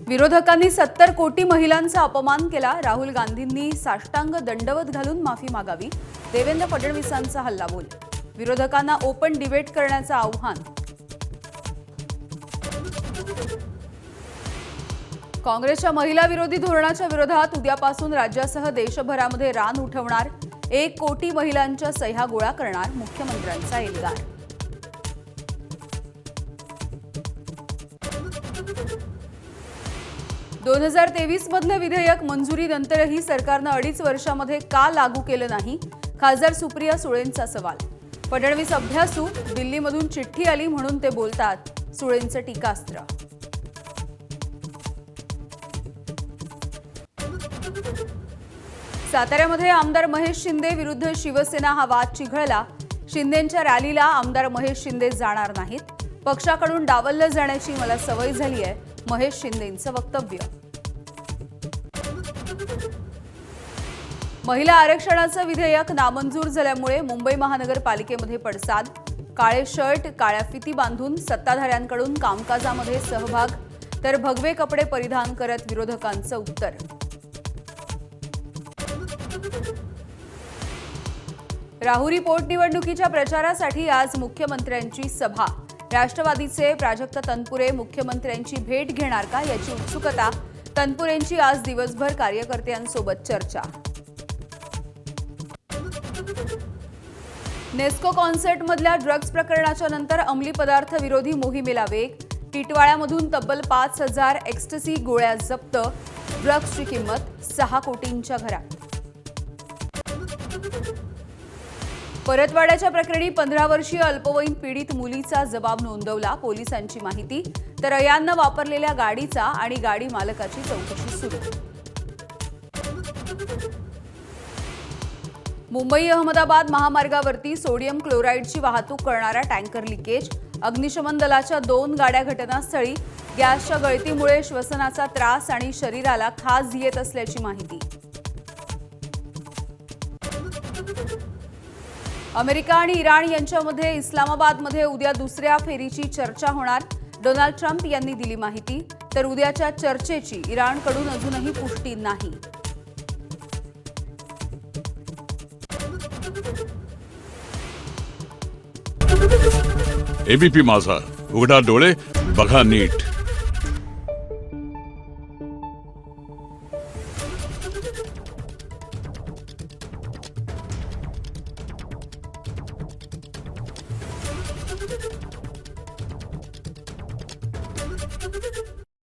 विरोधकांनी 70 कोटी महिलांचा अपमान केला। राहुल गांधींनी साष्टांग दंडवत घालून माफी मागावी। देवेंद्र फडणवीसांचा हल्लाबोल। विरोधकांना ओपन डिबेट करण्याचं आव्हान। काँग्रेसच्या महिला विरोधी धोरणाच्या विरोधात उद्यापासून राज्यासह देशभरामध्ये रान उठवणार। 1 कोटी महिलांच्या सह्या गोळा करणार मुख्यमंत्र्यांचा एल्गार। दोन 2023 मधलं विधेयक मंजुरीनंतरही सरकारनं 2.5 वर्षांमध्ये का लागू केलं नाही? खासदार सुप्रिया सुळेंचा सवाल। फडणवीस अभ्यासू, दिल्लीमधून चिठ्ठी आली म्हणून ते बोलतात, सुळेंचं टीकास्त्र। साताऱ्यामध्ये आमदार महेश शिंदे विरुद्ध शिवसेना हा वाद चिघळला। शिंदेंच्या रॅलीला आमदार महेश शिंदे जाणार नाहीत। पक्षाकडून डावललं जाण्याची मला सवय झाली आहे, महेश शिंदेंचं वक्तव्य। महिला आरक्षणाचं विधेयक नामंजूर झाल्यामुळे मुंबई महानगरपालिकेमध्ये पडसाद। काळे शर्ट, काळ्या फिती बांधून सत्ताधाऱ्यांकडून कामकाजामध्ये सहभाग, तर भगवे कपडे परिधान करत विरोधकांचं उत्तर। राहुरी पोटनिवडणुकीच्या प्रचारासाठी आज मुख्यमंत्र्यांची सभा। राष्ट्रवादीचे प्राजक्त तनपुरे मुख्यमंत्र्यांची भेट घेणार का याची उत्सुकता। तनपुरेंची आज दिवसभर कार्यकर्त्यांसोबत चर्चा। नेस्को कॉन्सर्टमधल्या ड्रग्ज प्रकरणाच्या नंतर अंमली पदार्थ विरोधी मोहिमेला वेग। टिटवाळ्यामधून तब्बल 5,000 एक्स्टसी गोळ्या जप्त। ड्रग्जची किंमत 6 कोटींच्या घरात। परतवाड्याच्या प्रकरणी 15 वर्षीय अल्पवयीन पीडित मुलीचा जबाब नोंदवला। पोलिसांची माहिती, तर अयानं वापरलेल्या गाडीचा आणि गाडी मालकाची चौकशी सुरू। मुंबई अहमदाबाद महामार्गावरती सोडियम क्लोराईडची वाहतूक करणारा टँकर लिकेज। अग्निशमन दलाच्या 2 गाड्या घटनास्थळी। गॅसच्या गळतीमुळे श्वसनाचा त्रास आणि शरीराला खाज येत असल्याची माहिती। अमेरिका आणि इराण यांच्यामध्ये इस्लामाबादमध्ये उद्या दुसऱ्या फेरीची चर्चा होणार। डोनाल्ड ट्रम्प यांनी दिली माहिती, तर उद्याच्या चर्चेची इराणकडून अजूनही पुष्टी नाही। एबीपी माझा, उघडा डोळे बघा नीट।